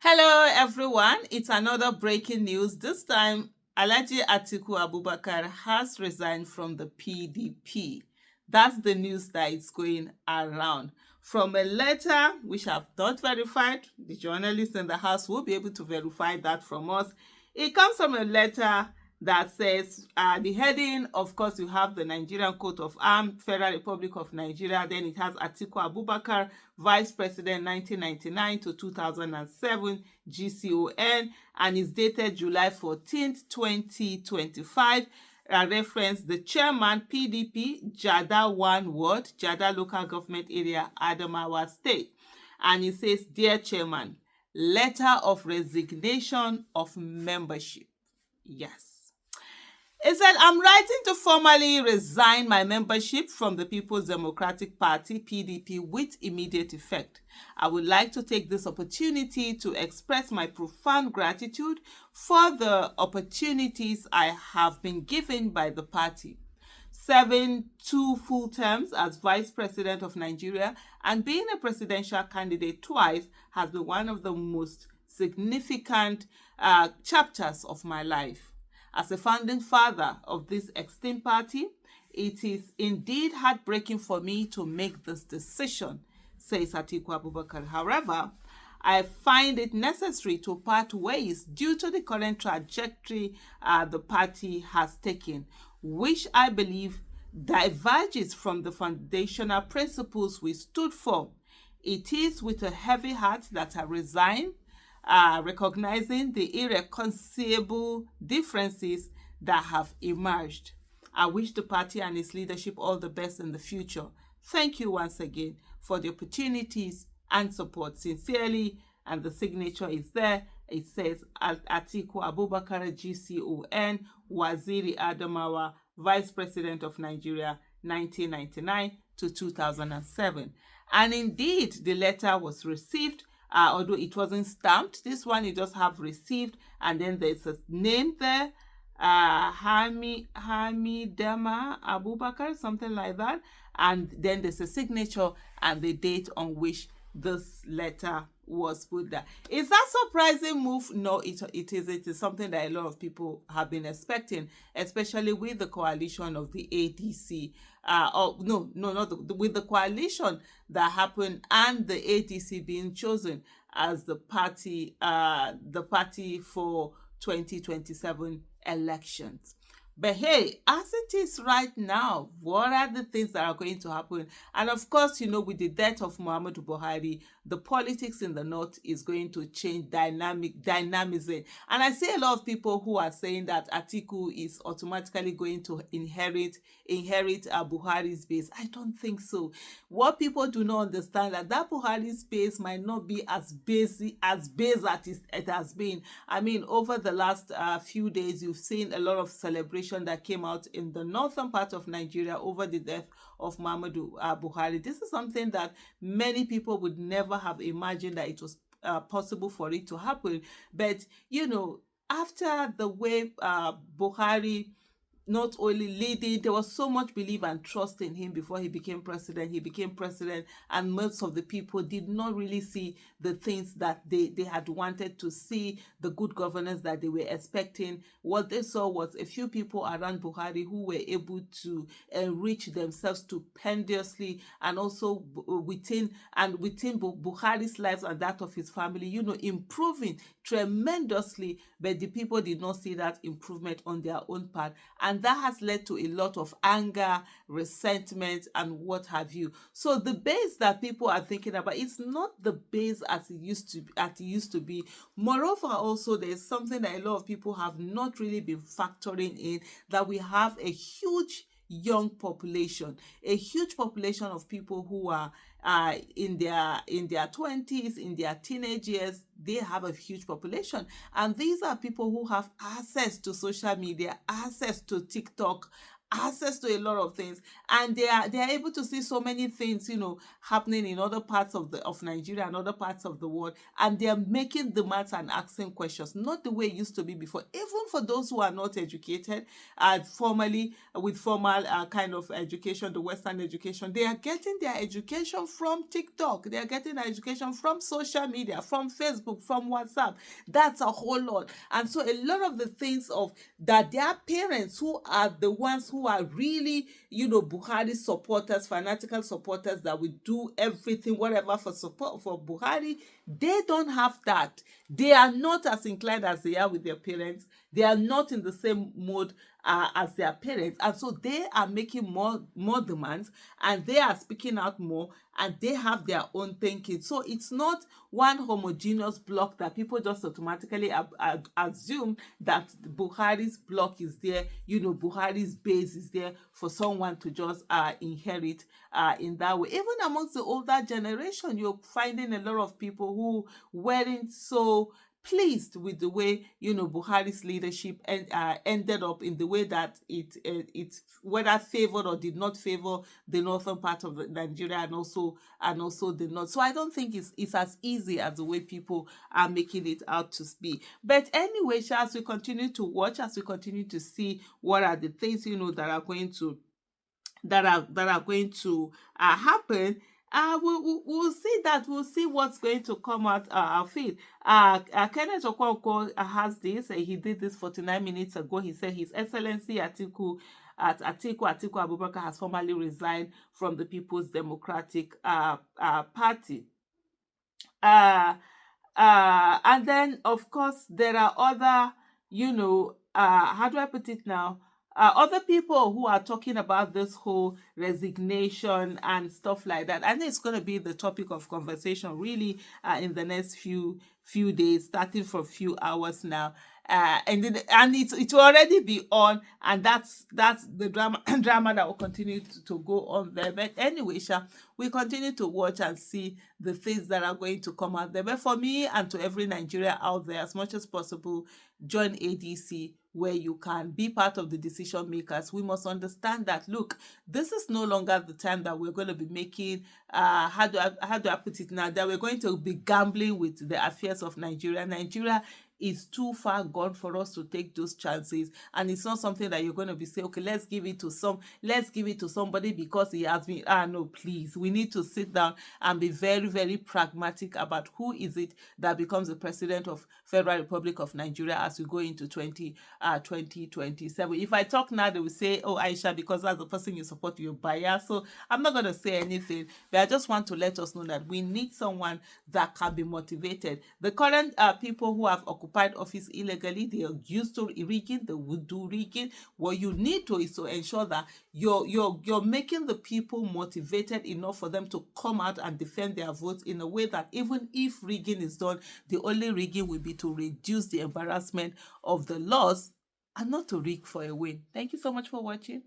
Hello, everyone. It's another breaking news. This time, Atiku Abubakar has resigned from the PDP. That's the news that is going around. From a letter which I've not verified, the journalists in the house will be able to verify that from us. It comes from a letter that says the heading, of course, you have the Nigerian coat of arms, Federal Republic of Nigeria. Then it has Atiku Abubakar, Vice President 1999 to 2007, GCON, and is dated July 14th, 2025. Reference the chairman, PDP, Jada 1 Ward, Jada Local Government Area, Adamawa State. And it says, Dear Chairman, letter of resignation of membership. Yes. It said, I'm writing to formally resign my membership from the People's Democratic Party, PDP, with immediate effect. I would like to take this opportunity to express my profound gratitude for the opportunities I have been given by the party. Serving 2 full terms as Vice President of Nigeria and being a presidential candidate twice has been one of the most significant chapters of my life. As a founding father of this extinct party, it is indeed heartbreaking for me to make this decision, says Atiku Abubakar. However, I find it necessary to part ways due to the current trajectory the party has taken, which I believe diverges from the foundational principles we stood for. It is with a heavy heart that I resign, recognizing the irreconcilable differences that have emerged. I wish the party and its leadership all the best in the future. Thank you once again for the opportunities and support. Sincerely, and the signature is there. It says Atiku Abubakar GCON, Waziri Adamawa, Vice President of Nigeria, 1999 to 2007. And indeed, the letter was received. Although it wasn't stamped, this one you just have received, and then there's a name there, Hamidama Abubakar, something like that, and then there's a signature and the date on which this letter was put there. Is that a surprising move? No, it is something that a lot of people have been expecting, especially with the coalition of the ADC. With the coalition that happened and the ADC being chosen as the party for 2027 elections. But hey, as it is right now, what are the things that are going to happen? And of course, with the death of Muhammadu Buhari, the politics in the north is going to change dynamism. And I see a lot of people who are saying that Atiku is automatically going to inherit Buhari's base. I don't think so. What people do not understand that Buhari's base might not be as base as it has been. I mean, over the last few days, you've seen a lot of celebration that came out in the northern part of Nigeria over the death of Muhammadu Buhari. This is something that many people would never have imagined that it was possible for it to happen. But, after the way Buhari not only leading, there was so much belief and trust in him before he became president. He became president, and most of the people did not really see the things that they had wanted to see, the good governance that they were expecting. What they saw was a few people around Buhari who were able to enrich themselves stupendously, and also within Buhari's life and that of his family, improving tremendously. But the people did not see that improvement on their own part, and that has led to a lot of anger, resentment, and what have you. So the base that people are thinking about is not the base as it used to be. Moreover, also there's something that a lot of people have not really been factoring in, that we have a huge young population, a huge population of people who are in their 20s, in their teenage years. They have a huge population, and these are people who have access to social media, access to TikTok, access to a lot of things, and they are able to see so many things, happening in other parts of Nigeria and other parts of the world, and they are making demands and asking questions, not the way it used to be before. Even for those who are not educated, formally, with formal kind of education, the Western education, they are getting their education from TikTok. They are getting their education from social media, from Facebook, from WhatsApp. That's a whole lot. And so a lot of the things of that their parents, who are the ones who are really, Buhari supporters, fanatical supporters that will do everything, whatever for support for Buhari, they don't have that. They are not as inclined as they are with their parents. They are not in the same mode as their parents, and so they are making more demands, and they are speaking out more, and they have their own thinking. So it's not one homogeneous block that people just automatically assume that Buhari's block is there, Buhari's base is there for someone to just inherit in that way. Even amongst the older generation, you're finding a lot of people who weren't so pleased with the way, Buhari's leadership ended up in the way that it whether favored or did not favor the northern part of Nigeria, and also the north. So I don't think it's as easy as the way people are making it out to be. But anyway, as we continue to watch, as we continue to see what are the things, that are going to happen, we'll see that. We'll see what's going to come out of it. Kenneth Okonkwo has this. He did this 49 minutes ago. He said His Excellency Atiku Abubakar has formally resigned from the People's Democratic Party. And then, of course, there are other, how do I put it now? Other people who are talking about this whole resignation and stuff like that. I think it's going to be the topic of conversation really in the next few days, starting from few hours now. And it will already be on, and that's the drama that will continue to go on there. But anyway, we continue to watch and see the things that are going to come out there. But for me and to every Nigeria out there, as much as possible, join ADC where you can be part of the decision makers. We must understand that, look, this is no longer the time that we're going to be making, how do I put it now, that we're going to be gambling with the affairs of Nigeria. Nigeria is too far gone for us to take those chances, and it's not something that you're going to be saying, okay, let's give it to somebody because he has been. No, please, we need to sit down and be very, very pragmatic about who is it that becomes the president of Federal Republic of Nigeria as we go into 2027. If I talk now, they will say, oh, Aisha, because that's the person you support, you're biased. So I'm not going to say anything, but I just want to let us know that we need someone that can be motivated. The current people who have occupied office illegally, they are used to rigging, they will do rigging. What you need to is to ensure that you're making the people motivated enough for them to come out and defend their votes in a way that even if rigging is done, the only rigging will be to reduce the embarrassment of the laws and not to rig for a win. Thank you so much for watching.